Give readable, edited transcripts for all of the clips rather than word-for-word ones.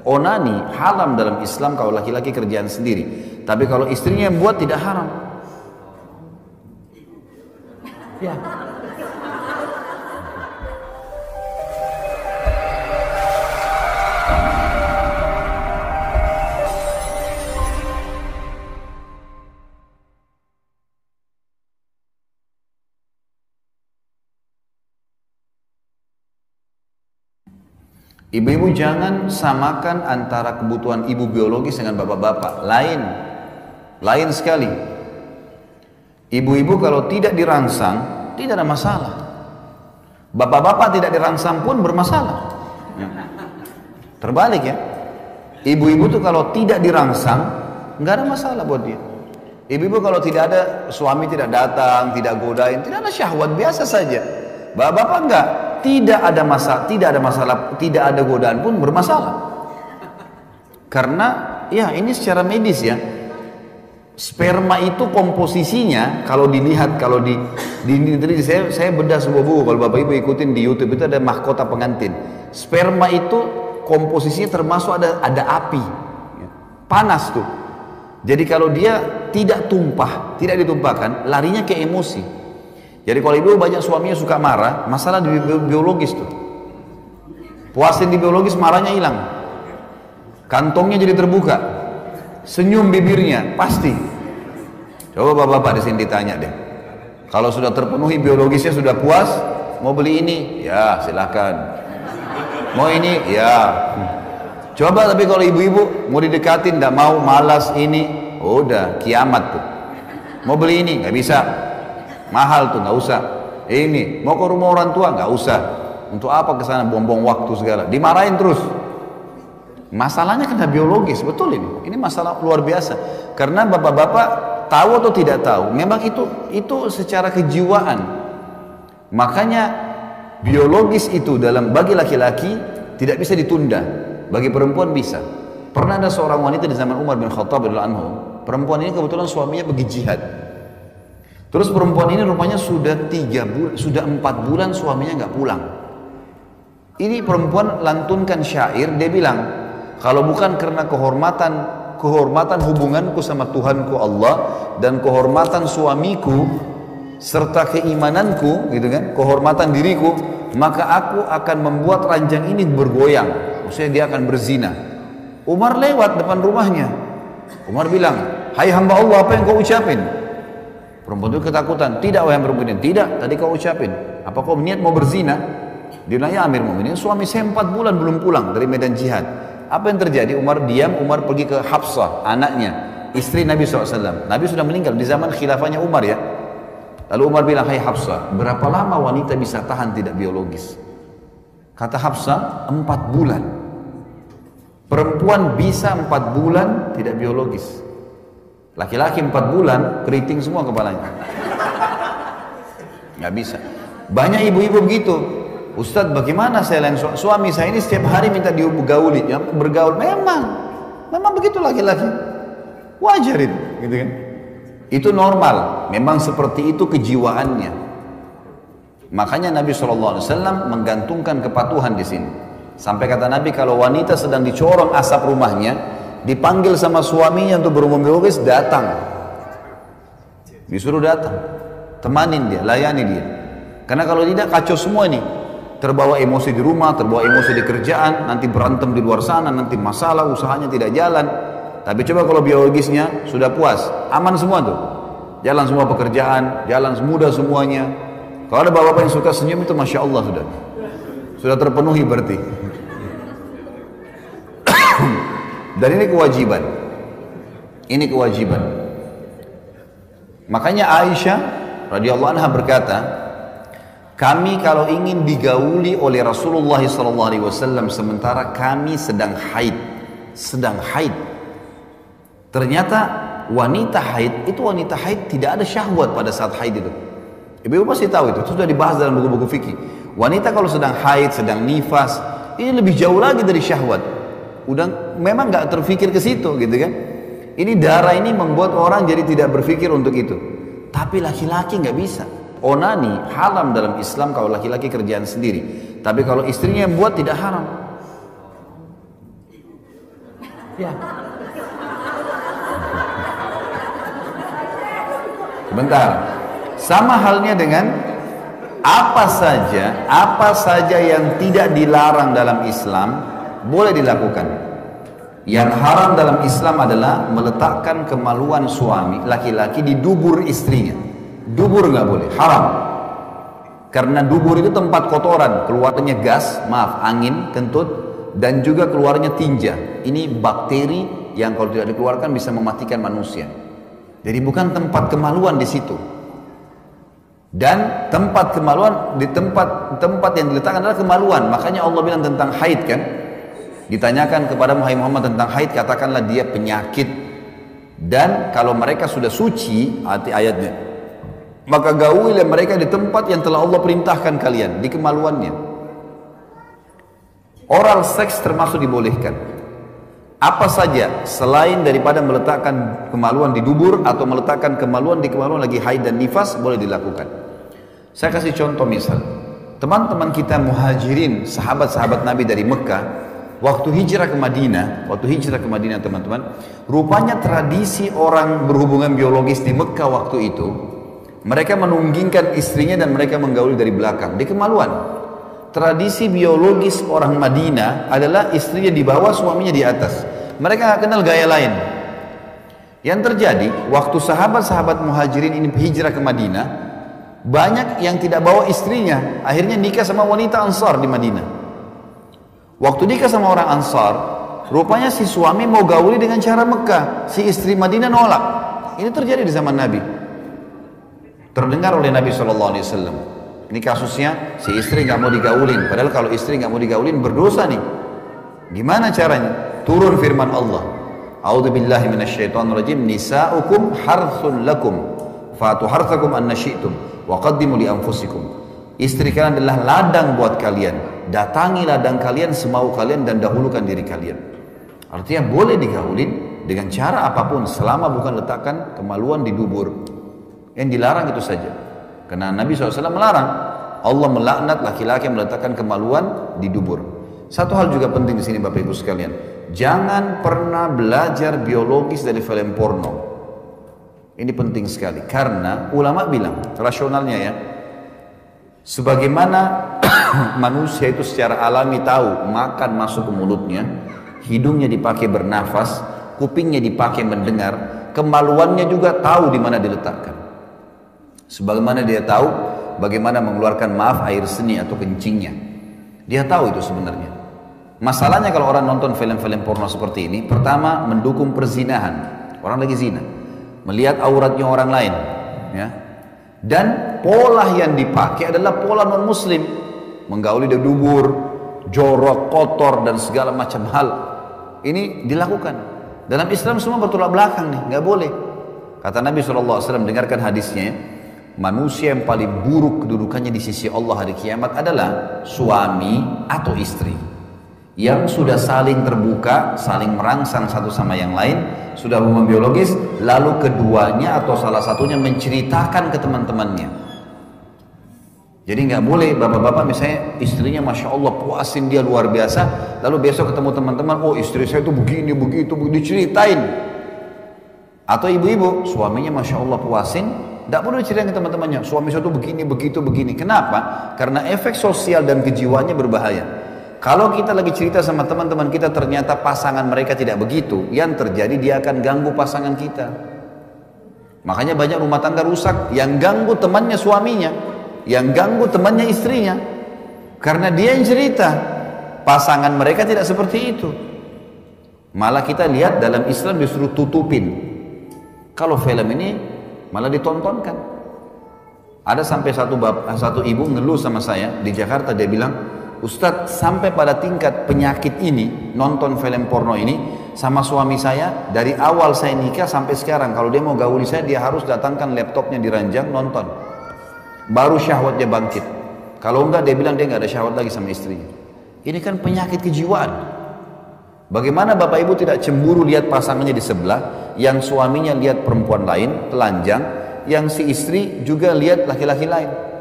Onani haram dalam Islam kalau laki-laki kerjaan sendiri. Tapi kalau istrinya yang buat tidak haram. Ya. Ibu-ibu jangan samakan antara kebutuhan ibu biologis dengan bapak-bapak. Lain sekali. Ibu-ibu kalau tidak dirangsang, tidak ada masalah. Bapak-bapak tidak dirangsang pun bermasalah. Terbalik ya. Ibu-ibu tuh kalau tidak dirangsang, nggak ada masalah buat dia. Ibu-ibu kalau tidak ada, suami tidak datang, tidak godain, tidak ada syahwat, biasa saja. Bapak-bapak enggak. Tidak ada masalah, tidak ada godaan pun bermasalah. Karena ya ini secara medis ya, sperma itu komposisinya kalau dilihat, kalau saya bedah sebuah buku, kalau bapak ibu ikutin di YouTube itu ada mahkota pengantin. Sperma itu komposisinya termasuk ada api, panas tuh. Jadi kalau dia tidak tidak ditumpahkan, larinya ke emosi. Jadi kalau ibu banyak suaminya suka marah, masalah di biologis tuh. Puasin di biologis, marahnya hilang. Kantongnya jadi terbuka. Senyum bibirnya, pasti. Coba bapak-bapak di sini ditanya deh. Kalau sudah terpenuhi biologisnya, sudah puas, mau beli ini? Ya, silakan. Mau ini? Ya. Coba tapi kalau ibu-ibu mau didekatin, tidak mau, malas ini, udah kiamat tuh. Mau beli ini? Nggak bisa. Mahal tuh, nggak usah. Ini mau ke rumah orang tua, nggak usah. Untuk apa ke sana buang-buang waktu segala? Dimarahin terus. Masalahnya kena biologis, betul ini. Ini masalah luar biasa. Karena bapak-bapak tahu atau tidak tahu, memang itu secara kejiwaan. Makanya biologis itu bagi laki-laki tidak bisa ditunda, bagi perempuan bisa. Pernah ada seorang wanita di zaman Umar bin Khattab radhiyallahu anhu. Perempuan ini kebetulan suaminya pergi jihad. Terus perempuan ini rupanya sudah 4 bulan suaminya nggak pulang. Ini perempuan lantunkan syair, dia bilang, kalau bukan karena kehormatan hubunganku sama Tuhanku Allah dan kehormatan suamiku serta keimananku, gitu kan, kehormatan diriku, maka aku akan membuat ranjang ini bergoyang. Maksudnya dia akan berzina. Umar lewat depan rumahnya. Umar bilang, hai hamba Allah, apa yang kau ucapin? Perempuan itu ketakutan. Tidak wahai Amir Mu'minin, tidak, tadi kau ucapin. Apa kau niat mau berzina? Dia bilang, ya Amir Mu'minin, suami saya 4 bulan belum pulang dari medan jihad. Apa yang terjadi? Umar diam, Umar pergi ke Hafsah, anaknya, istri Nabi SAW. Nabi sudah meninggal di zaman khilafahnya Umar ya. Lalu Umar bilang, hai Hafsah, berapa lama wanita bisa tahan tidak biologis? Kata Hafsah, 4 bulan. Perempuan bisa 4 bulan tidak biologis. Laki-laki 4 bulan keriting semua kepalanya, nggak bisa. Banyak ibu-ibu begitu. Ustadz, bagaimana saya lain suami saya ini setiap hari minta digauli, ya, bergaul. Memang begitu laki-laki, wajar itu, gitu kan? Itu normal. Memang seperti itu kejiwaannya. Makanya Nabi SAW menggantungkan kepatuhan di sini. Sampai kata Nabi, kalau wanita sedang dicorong asap rumahnya, dipanggil sama suaminya untuk berhubungan biologis, datang, disuruh datang, temanin dia, layani dia. Karena kalau tidak kacau semua ini, terbawa emosi di rumah, terbawa emosi di kerjaan, nanti berantem di luar sana, nanti masalah, usahanya tidak jalan. Tapi coba kalau biologisnya sudah puas, aman semua tuh, jalan semua pekerjaan, jalan mudah semuanya. Kalau ada bapak-bapak yang suka senyum itu masya Allah sudah terpenuhi berarti. Dan ini kewajiban. Ini kewajiban. Makanya Aisyah radhiyallahu anha berkata, kami kalau ingin digauli oleh Rasulullah SAW sementara kami sedang haid. Ternyata wanita haid tidak ada syahwat pada saat haid itu. Ibu pasti tahu itu sudah dibahas dalam buku-buku fikih. Wanita kalau sedang haid, sedang nifas, ini lebih jauh lagi dari syahwat. Udah memang nggak terfikir ke situ, gitu kan? Ini darah ini membuat orang jadi tidak berpikir untuk itu. Tapi laki-laki nggak bisa. Onani haram dalam Islam kalau laki-laki kerjaan sendiri. Tapi kalau istrinya yang buat tidak haram. Ya. Sebentar. Sama halnya dengan apa saja yang tidak dilarang dalam Islam boleh dilakukan. Yang haram dalam Islam adalah meletakkan kemaluan suami laki-laki di dubur istrinya. Dubur nggak boleh, haram. Karena dubur itu tempat kotoran, keluarnya gas, angin, kentut, dan juga keluarnya tinja. Ini bakteri yang kalau tidak dikeluarkan bisa mematikan manusia. Jadi bukan tempat kemaluan di situ. Dan tempat kemaluan di tempat yang diletakkan adalah kemaluan. Makanya Allah bilang tentang haid kan. Ditanyakan kepada Muhammad tentang haid, katakanlah dia penyakit. Dan kalau mereka sudah suci, arti ayatnya, maka gaulilah mereka di tempat yang telah Allah perintahkan kalian, di kemaluannya. Oral seks termasuk dibolehkan. Apa saja selain daripada meletakkan kemaluan di dubur atau meletakkan kemaluan di kemaluan lagi haid dan nifas boleh dilakukan. Saya kasih contoh misal, teman-teman kita muhajirin, sahabat-sahabat Nabi dari Mekah, waktu hijrah ke Madinah teman-teman, rupanya tradisi orang berhubungan biologis di Mekah waktu itu, mereka menunggingkan istrinya dan mereka menggauli dari belakang, di kemaluan. Tradisi biologis orang Madinah adalah istrinya di bawah, suaminya di atas. Mereka nggak kenal gaya lain. Yang terjadi, waktu sahabat-sahabat muhajirin ini hijrah ke Madinah, banyak yang tidak bawa istrinya, akhirnya nikah sama wanita Ansar di Madinah. Waktu nikah sama orang Ansar, rupanya si suami mau gauli dengan cara Mekah, si istri Madinah nolak. Ini terjadi di zaman Nabi. Terdengar oleh Nabi SAW. Ini kasusnya, si istri nggak mau digaulin. Padahal kalau istri nggak mau digaulin berdosa nih. Gimana caranya? Turun firman Allah. A'udzubillahi minasyaitonirrajim. Nisa'ukum harthun lakum, fatu harthakum anna syi'tum, wa qaddimu li anfusikum. Istri kalian adalah ladang buat kalian. Datangi ladang kalian semau kalian dan dahulukan diri kalian. Artinya boleh digaulin dengan cara apapun selama bukan letakkan kemaluan di dubur. Yang dilarang itu saja. Karena Nabi SAW melarang. Allah melaknat laki-laki yang meletakkan kemaluan di dubur. Satu hal juga penting di sini Bapak Ibu sekalian. Jangan pernah belajar biologis dari film porno. Ini penting sekali. Karena ulama bilang, rasionalnya ya, sebagaimana manusia itu secara alami tahu makan masuk ke mulutnya, hidungnya dipakai bernafas, kupingnya dipakai mendengar, kemaluannya juga tahu di mana diletakkan. Sebagaimana dia tahu bagaimana mengeluarkan air seni atau kencingnya. Dia tahu itu sebenarnya. Masalahnya kalau orang nonton film-film porno seperti ini, pertama mendukung perzinahan. Orang lagi zina. Melihat auratnya orang lain. Ya. Dan pola yang dipakai adalah pola non-muslim. Menggauli di dubur, jorok, kotor, dan segala macam hal. Ini dilakukan. Dalam Islam semua bertolak belakang nih, nggak boleh. Kata Nabi SAW, dengarkan hadisnya ya. Manusia yang paling buruk kedudukannya di sisi Allah hari kiamat adalah suami atau istri yang sudah saling terbuka, saling merangsang satu sama yang lain, sudah hubungan biologis, lalu keduanya atau salah satunya menceritakan ke teman-temannya. Jadi nggak boleh bapak-bapak misalnya istrinya Masya Allah puasin dia luar biasa, lalu besok ketemu teman-teman, oh istri saya itu begini, begitu, diceritain. Atau ibu-ibu, suaminya Masya Allah puasin, tidak perlu diceritain ke teman-temannya, suami saya itu begini, begitu, begini. Kenapa? Karena efek sosial dan kejiwaannya berbahaya. Kalau kita lagi cerita sama teman-teman kita ternyata pasangan mereka tidak begitu, yang terjadi dia akan ganggu pasangan kita. Makanya banyak rumah tangga rusak, yang ganggu temannya suaminya, yang ganggu temannya istrinya. Karena dia yang cerita, pasangan mereka tidak seperti itu. Malah kita lihat dalam Islam disuruh tutupin. Kalau film ini malah ditontonkan. Ada sampai satu ibu ngeluh sama saya di Jakarta, dia bilang, Ustadz sampai pada tingkat penyakit ini, nonton film porno ini sama suami saya, dari awal saya nikah sampai sekarang, kalau dia mau gauli saya, dia harus datangkan laptopnya di ranjang, nonton, baru syahwatnya bangkit. Kalau enggak, dia bilang dia enggak ada syahwat lagi sama istrinya. Ini kan penyakit kejiwaan. Bagaimana bapak ibu tidak cemburu lihat pasangannya di sebelah, yang suaminya lihat perempuan lain, telanjang, yang si istri juga lihat laki-laki lain.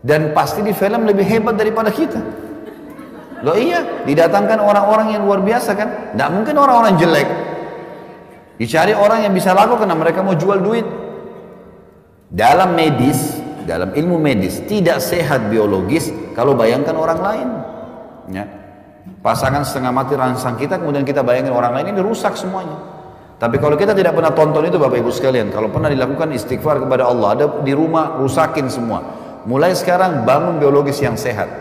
Dan pasti di film lebih hebat daripada kita. Loh iya, didatangkan orang-orang yang luar biasa kan. Tidak mungkin orang-orang jelek. Dicari orang yang bisa laku karena mereka mau jual duit. Dalam medis, dalam ilmu medis, tidak sehat biologis kalau bayangkan orang lain. Ya. Pasangan setengah mati rangsang kita, kemudian kita bayangin orang lain, ini rusak semuanya. Tapi kalau kita tidak pernah tonton itu Bapak Ibu sekalian, kalau pernah dilakukan istighfar kepada Allah, ada di rumah rusakin semua. Mulai sekarang bangun biologis yang sehat.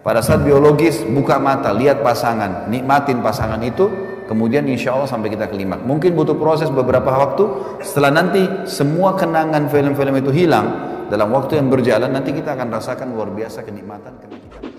Pada saat biologis, buka mata, lihat pasangan, nikmatin pasangan itu, kemudian insya Allah sampai kita klimaks. Mungkin butuh proses beberapa waktu, setelah nanti semua kenangan film-film itu hilang, dalam waktu yang berjalan nanti kita akan rasakan luar biasa kenikmatan ketika